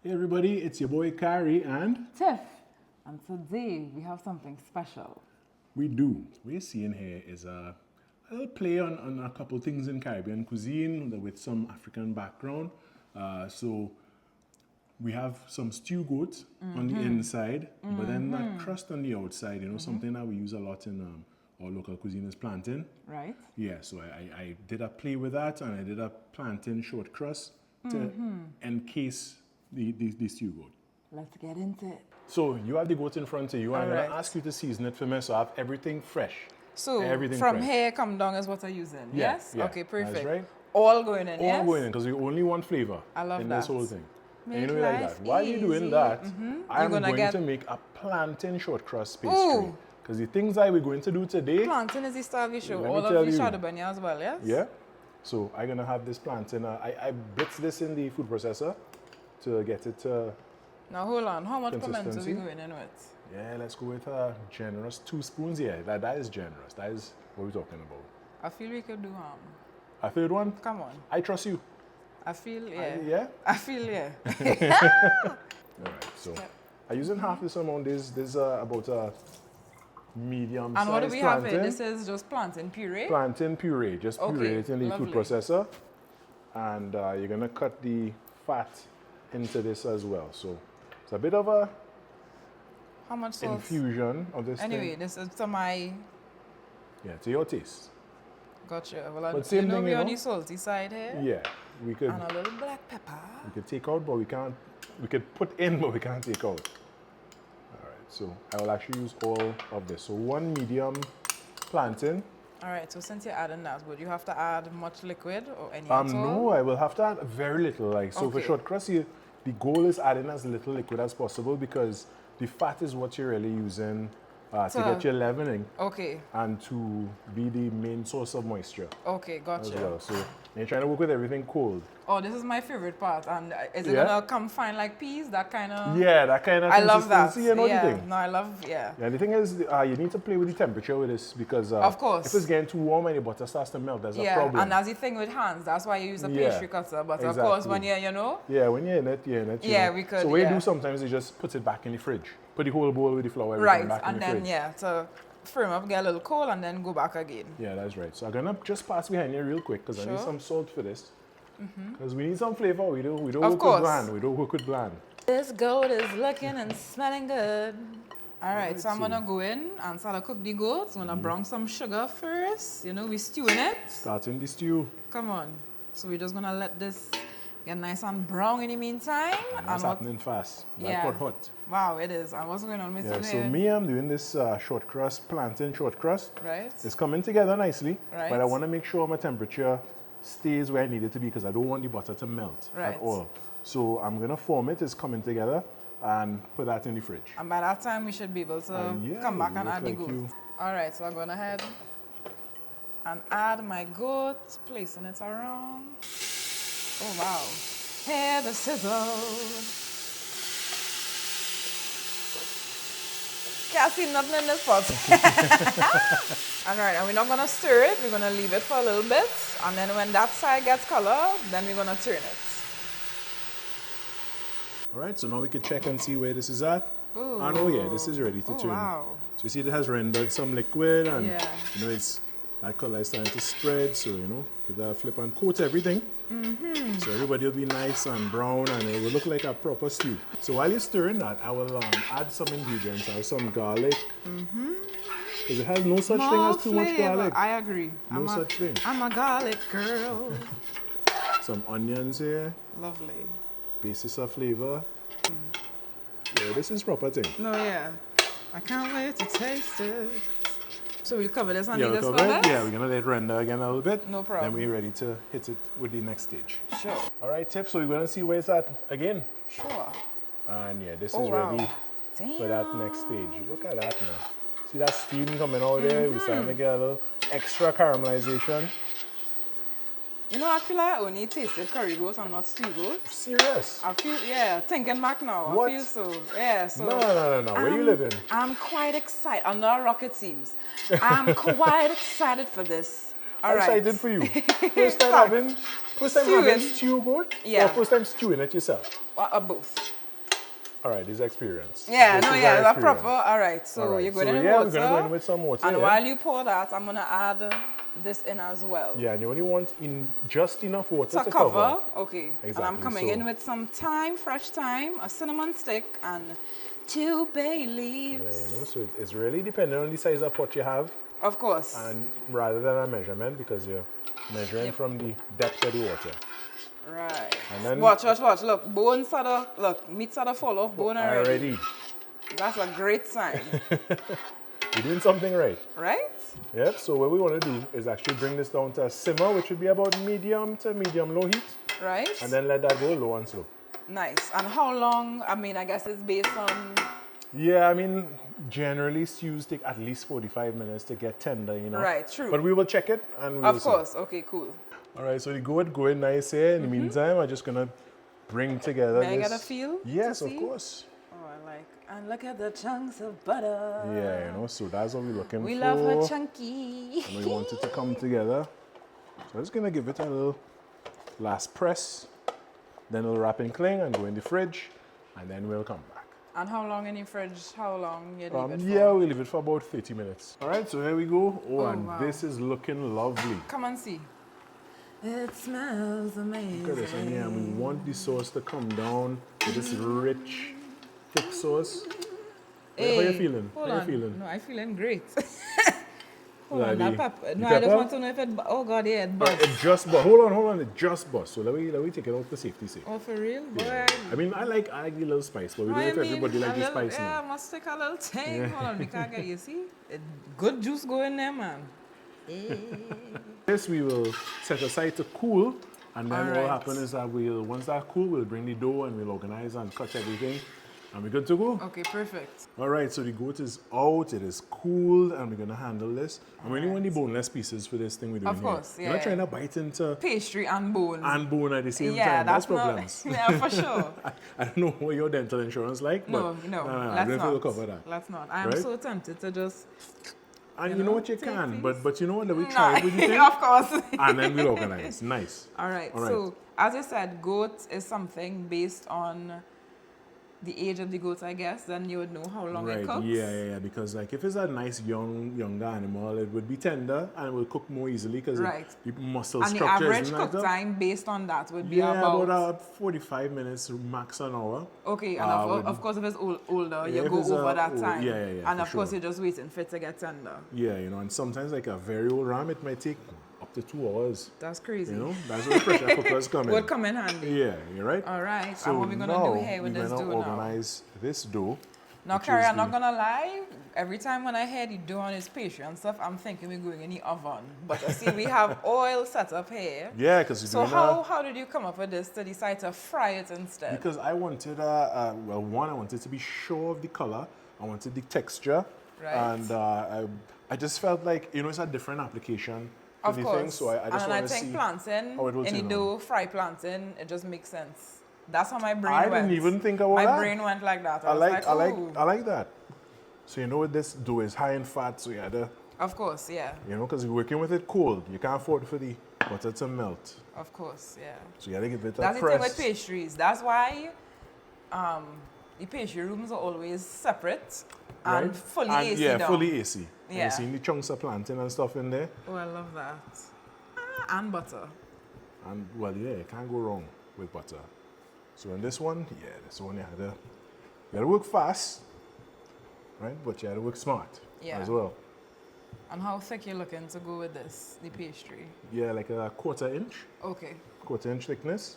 Hey everybody, it's your boy Khary and Tiff, and today we have something special. we do. What you're seeing here is a little play on a couple things in Caribbean cuisine with some African background. So we have some stew goat on the inside, but then that crust on the outside, you know, something that we use a lot in our local cuisine is plantain. Right? Yeah, so I did a play with that and I did a plantain short crust to encase the stew goat. Let's get into it. So you have the goat in front of you, and I'm Alright. gonna ask you to season it for me, so I have everything fresh. So Everything from fresh. here come down is what I'm using. Yeah, Yes? yeah, Okay, perfect. that's right. All going in, All yes? going in, because we only want flavor I love in that. this whole thing. Make And you know like life that. While you're doing easy. that, I'm gonna going get- to make a plantain shortcrust pastry. Ooh. Because the things that we're going to do today, Plantain is the star of the show. Let me All tell of the you. shadow bunny as well, yes? yeah. So I'm gonna have this plantain. I blitz this in the food processor to get it. Now hold on, how much pimento we Consistency? going in with? Yeah, let's go with a generous 2 spoons. Yeah, that is generous. That is what we're talking about. I feel we could do A third one. Come on. I trust you. I feel, yeah. Yeah. I feel, yeah. All right, so I'm using half this amount. This about a medium size And what do we have plantain. here? This is just plantain puree? Plantain puree. Just puree Okay, it in the food lovely. processor, and you're gonna cut the fat into this as well. So it's a bit of a How much salt? infusion of this Anyway, thing. this is to my... Yeah, to your taste. Gotcha. Well, But same you know thing, we're you on know? the salty side here. Yeah, we could And a little black pepper. take out, but we can't. We could put in, but we can't take out. All right, so I will actually use all of this. So 1 medium plantain. All right, so since you're adding that, would you have to add much liquid or any at all? No, I will have to add very little. Like so, for Okay. short crust, the goal is adding as little liquid as possible because the fat is what you're really using to So- get your leavening Okay, and to be the main source of moisture okay, as gotcha. well. So you're trying to work with everything cold. Oh, this is my favorite part. And is it Yeah? gonna come fine like peas? That kind of... Yeah, that kind of I love that. consistency, you know yeah, the thing. no, I love, yeah. Yeah, the thing is, you need to play with the temperature with this because Of course. if it's getting too warm and the butter starts to melt, there's a Yeah, problem. and that's the thing with hands. That's why you use a Yeah, pastry cutter. But of course, when exactly. you're, you know, Yeah, when you're in it, you're in it. you Yeah, know. we could, So what you yeah. do sometimes is just put it back in the fridge. Put the whole bowl with the flour everything right, back in and the then, fridge. yeah, to firm up, get a little cold, and then go back again. Yeah, that's right. So I'm gonna just pass behind you real quick because I need Sure. some salt for this. Because we need some flavor. We don't Of work course. with bland. We don't work with bland. This goat is looking and smelling good. All right, so I'm so- gonna go in and start to cook the goat. I'm gonna brown some sugar first. You know, we stewing it. Starting the stew. Come on. So we're just gonna let this get nice and brown in the meantime. And that's what- happening fast. That Yeah. pot hot. Wow, it is. And what's going on with Yeah. you So here? me, I'm doing this short crust, plantain short crust. Right? It's coming together nicely, Right. but I want to make sure my temperature stays where I need it to be because I don't want the butter to melt Right. at all. So I'm gonna form it. It's coming together, and put that in the fridge. And by that time, we should be able to Yeah, come back you and look add the like goat. you. All right, so I'm going ahead and add my goat, placing it around. Oh, wow. Hear the sizzle. Can't see nothing in this pot. All right, and we're not going to stir it. We're going to leave it for a little bit. And then when that side gets color, then we're going to turn it. All right, so now we can check and see where this is at. Ooh. And oh yeah, this is ready to Oh, turn. wow. So you see it has rendered some liquid and Yeah. you know it's that color is starting to spread. So you know, give that a flip and coat everything. So everybody will be nice and brown and it will look like a proper stew. So while you're stirring that, I will add some ingredients. I have some garlic. Because it has no such thing as too much flavor. garlic. I agree. No such thing. I'm a garlic girl. Some onions here. Lovely. Basis of flavor. Yeah, this is proper thing. No, yeah. I can't wait to taste it. So we'll cover this and Yeah, leave we'll this cover for it. us? Yeah, we're gonna let it render again a little bit. No problem. Then we're ready to hit it with the next stage. Sure. All right, Tiff. So we're gonna see where it's at again. Sure. And yeah, this Oh, is wow. ready Damn. for that next stage. Look at that now. See that steam coming out there? We're starting to get a little extra caramelization. You know, I feel like I only tasted curry goat and not stew goat. Serious? I feel, yeah, thinking back now. What? I feel so, yeah, so. No. Where you living? I'm quite excited. I'm not rocket seems. I'm quite excited for this. All I'm right. excited for you. First time having Stewing. stew goat? Yeah. Or first time stewing it yourself? Both. All right, this is experience. Yeah, This no, is yeah, our that's experience. proper. All right, so All right, you're going so in yeah, water. we're gonna go in with some water. And yeah. while you pour that, I'm gonna add this in as well. Yeah, and you only want in just enough water To to cover. Okay. Exactly. And I'm coming in with some thyme, fresh thyme, a cinnamon stick, and 2 bay leaves. Yeah, you know, so it's really dependent on the size of pot you have, Of course. and rather than a measurement, because you're measuring from the depth of the water. Right. And then Watch. Look, bones sort of, look, meat sort of fall off bone already. That's a great sign. You're doing something right. Right? Yep, so what we want to do is actually bring this down to a simmer, which would be about medium to medium-low heat. Right. And then let that go low and slow. Nice. And how long? I mean, I guess it's based on... Yeah, I mean, generally stews take at least 45 minutes to get tender, you know. Right, true. But we will check it and we will Of course. Okay, cool. All right, so the goat going nice here. In the meantime, I'm just going to bring together May I this. get a feel? Yes, to of see? course. Oh, I like... And look at the chunks of butter. Yeah, you know, so that's what we're looking We for. love her chunky. And we want it to come together. So I'm just going to give it a little last press. Then it'll wrap in cling and go in the fridge. And then we'll come back. And how long in your fridge? How long you leave it for? Yeah, we'll leave it for about 30 minutes. All right, so here we go. Oh, and wow. this is looking lovely. Come and see. It smells amazing. Look at this. And yeah, we want the sauce to come down with this rich, thick sauce. Hey, how you feeling? Hold How on. you feeling? No, I'm feeling great. Hold Like on, that the- pepper. the No, I just pepper? want to know if it... Oh, God, yeah, it It buzzed. just bust. Hold on. It just bust. So let me take it out for safety's sake. Oh, for real? Yeah. Boy. I mean, I like the little spice, but we don't know if everybody like the spice yeah, now. I must take a little thing. Yeah. Hold on, we can't get... You see? Good juice go in there, man. This we will set aside to cool, and then what will Alright. happen is that once that cool, we'll bring the dough and we'll organize and cut everything, and we're good to go. Okay, perfect. All right, so the goat is out, it is cooled, and we're gonna handle this. And we only want the boneless pieces for this thing we're doing Of course, here. yeah, We're not trying yeah. to bite into Pastry and bone. and bone at the same yeah, time. that's problems. not... Yeah, for sure. I don't know what your dental insurance like, No, but no, I'm let's going to not. cover that. Let's not. I am Right? so tempted to just... And You you know know, what, you take can, these. but you know what, let me Nah, try it with the thing, of course. and then we'll organize. Nice. All right. All right. So, as I said, goat is something based on the age of the goat, I guess. Then you would know how long Right, it cooks. yeah. Because like if it's a nice younger animal, it would be tender and it will cook more easily because Right. the muscle And the structure average is cook time based on that would be Yeah, about... about 45 minutes, max an hour. Okay, and of course, if it's older, Yeah, you if go it's, over that old- time. yeah, And for of course, sure. you're just waiting for it to get tender. Yeah, you know, and sometimes like a very old ram, it might take up to 2 hours. That's crazy. You know, that's where pressure cookers come in. Would come in handy. Yeah, you're right. All right. So and what we're going to now do here with we're this gonna dough now? organize this dough. Now, which Khary, is I'm not the- gonna lie. Every time when I hear the dough on his pastry and stuff, I'm thinking we're going in the oven. But I see we have oil set up here. Yeah, because So how did you come up with this to decide to fry it instead? Because I wanted, I wanted to be sure of the color. I wanted the texture. Right. And I just felt like, you know, it's a different application for Of the course. thing. So I just and I want to think see plantain, how it will any turn dough, fry plantain, it just makes sense. That's how my brain I went. didn't even think about my that. brain went like that. I was I "Ooh." like that. So you know what, this dough is high in fat, so you had to, Of course, yeah. you know, because you're working with it cold. You can't afford for the butter to melt. Of course, yeah. So you got to give it a That's the thing press. with pastries. That's why the pastry rooms are always separate and right? fully And, AC yeah, down. fully AC. And Yeah. you seen the chunks of plantain and stuff in there. Oh, I love that. And butter. And well, yeah, you can't go wrong with butter. So in this one, you had to work fast, right? But you had to work smart Yeah. as well. And how thick you looking to go with this, the pastry? Yeah, like a quarter inch thickness.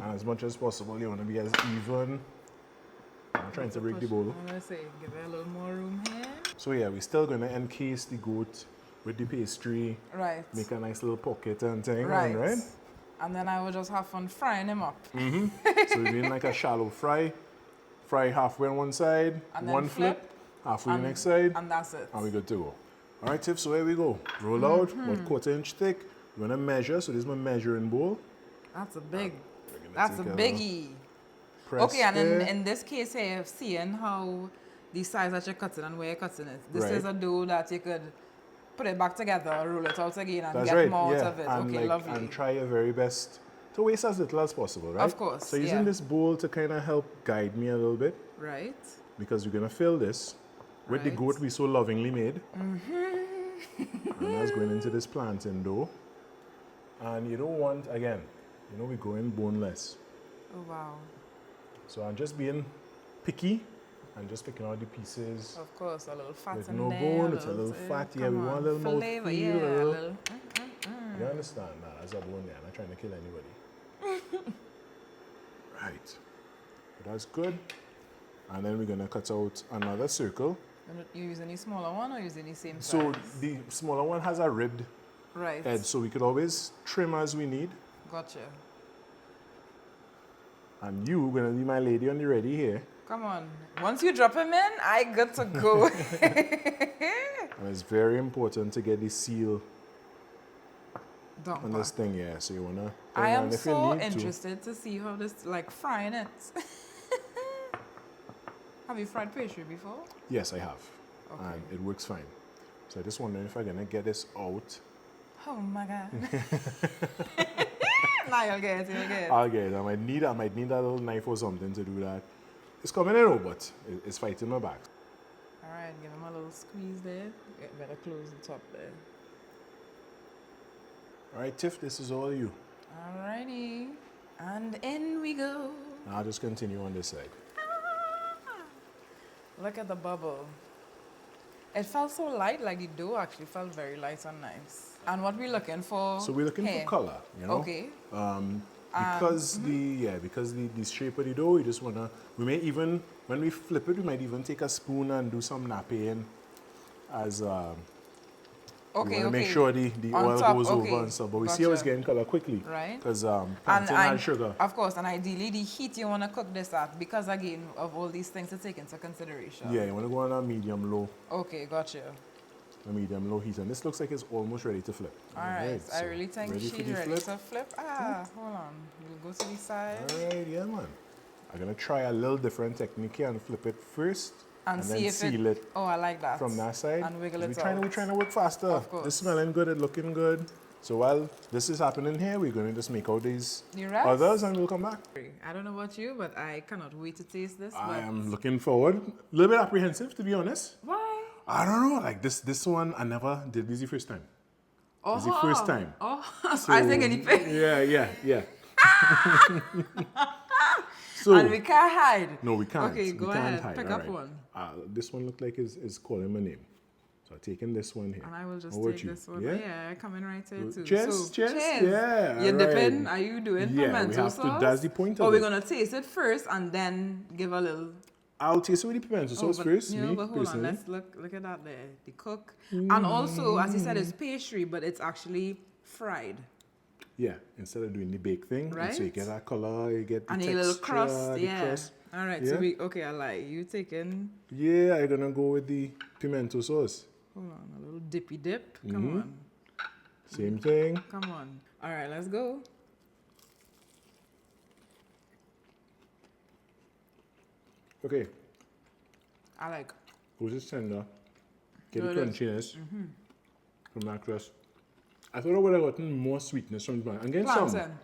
And as much as possible, you want to be as even. I'm trying to break the bowl. I'm gonna say, give it a little more room here. So yeah, we're still going to encase the goat with the pastry, Right. make a nice little pocket and thing, Right. right? And then I will just have fun frying him up. So we're doing like a shallow fry. Fry halfway on one side, And then one flip, flip, halfway the and- next side, And that's it. and we're good to go. All right, Tiff, so here we go. Roll out, about quarter inch thick. We're gonna measure, so this is my measuring bowl. That's a big, We're gonna that's a take biggie. press Okay, and there. in this case here, seeing how the size that you're cutting and where you're cutting it, this Right. is a dough that you could put it back together, roll it out again, and That's get right, more yeah. out of it. And Okay, like, lovely. and try your very best to waste as little as possible, right? Of course, So using yeah. this bowl to kind of help guide me a little bit, Right. because we're gonna fill this with the Right. goat we so lovingly made. And that's going into this plantain dough. And you don't want, again, you know, we're going boneless. Oh, wow. So I'm just being picky and just picking out the pieces Of course, a little fat with in no there. bone. It's a little fatty. Yeah, we want a little more flavor. feel. Yeah, a little. You understand? Nah, that's a bone there. I'm not trying to kill anybody. Right. That's good. And then we're going to cut out another circle. You using the smaller one or using the same size? So the smaller one has a ribbed right. edge, so we could always trim as we need. Gotcha. And you going to be my lady on the ready here. Come on. Once you drop him in, I got to go. And it's very important to get the seal Don't on this thing, yeah. So you want to... I am so interested to see how this, like frying it. Have you fried pastry before? Yes, I have. Okay. And it works fine. So I just wondering if I'm going to get this out. Oh my God. Nah, you'll get it, you'll get it. I'll get it. I might need a little knife or something to do that. It's coming in out, but it's fighting my back. All right, give him a little squeeze there. Better close the top there. All right, Tiff, this is all you. Alrighty. And in we go. Now I'll just continue on this side. Look at the bubble. It felt so light, like the dough actually felt very light and nice. And what we're looking for? So we're looking for color, you know? Okay. Because the shape of the dough, we just wanna, we may even, when we flip it, we might even take a spoon and do some napping as we wanna make sure the oil top, goes over and stuff. But we see how it's getting color quickly. Right. Because plantain has sugar. Of course, and ideally the heat you wanna cook this at, because again of all these things to take into consideration. Yeah, you wanna go on a medium low. Okay, gotcha. A medium low heat, and this looks like it's almost ready to flip. All right, I so really think she's ready to flip. Hold on. We'll go to the side. All right, yeah, man. I'm gonna try a little different technique here and flip it first, and see then if seal it. Oh, I like that. From that side. And wiggle it We're trying to work faster. Of course. It's smelling good, it's looking good. So while this is happening here, we're gonna just make out these others and we'll come back. I don't know about you, but I cannot wait to taste this. I am looking forward. A little bit apprehensive, to be honest. Why? I don't know, like this one, I never did this the first time. Oh, It's the first time. Oh, So, I think anything. Yeah. So, and we can't hide. no, we can't. Okay, go we can't ahead. hide. Pick All up right. one. This one looked like is calling my name. So I'm taking this one here. And I will just How about take you? this one. Yeah? Yeah, coming right here too. Cheers, So, cheers. cheers. Yeah, You're all dipping? right. Are you doing Yeah, pimento we have sauce? to. That's the point of Or we're it. gonna taste it first and then give a little. I'll taste it with the pimento sauce but, first, you know, me but hold personally. on, let's look at that there. The cook. And also, as you said, it's pastry, but it's actually fried. Yeah, instead of doing the bake thing, Right? so you get that color, you get the And a texture, little crust. the Yeah. crust. All right, Yeah? so okay, I lie. You taking, Yeah, I'm gonna go with the pimento sauce. hold on, a little dippy dip. Come on. Same thing. Come on. All right, let's go. Okay, I like. goes is tender. Get the Good. crunchiness from that crust. I thought I would have gotten more sweetness from it. I'm getting some. Plantain.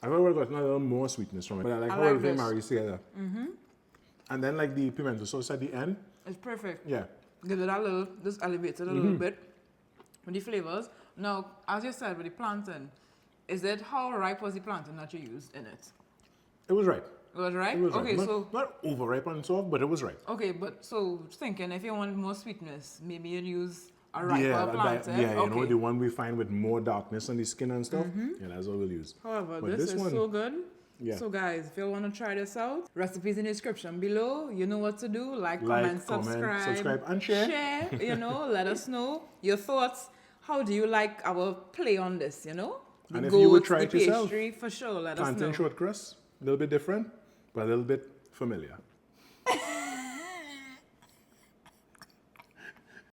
I thought I would have gotten a little more sweetness from it. But I like how like everything this. marries together. And then like the pimento sauce at the end. It's perfect. Yeah. Give it a little, just elevate it a little bit with the flavors. Now, as you said with the plantain, is it how ripe was the plantain that you used in it? It was right. It was ripe? It was Okay, right. so Not overripe and soft, but it was right. okay, but so thinking if you want more sweetness, maybe you'd use a riper Yeah, plantain. yeah, you okay. know, the one we find with more darkness on the skin and stuff. Yeah, that's what we'll use. However, But this is one, so good. Yeah. So guys, if you want to try this out, recipes in the description below. You know what to do. Like, comment, subscribe, and share. Share, you know, let us know your thoughts. How do you like our play on this, you know? The And if you would goat, try the it yourself, pastry, for sure, let us Plantain know. shortcrust, a little bit different, but a little bit familiar.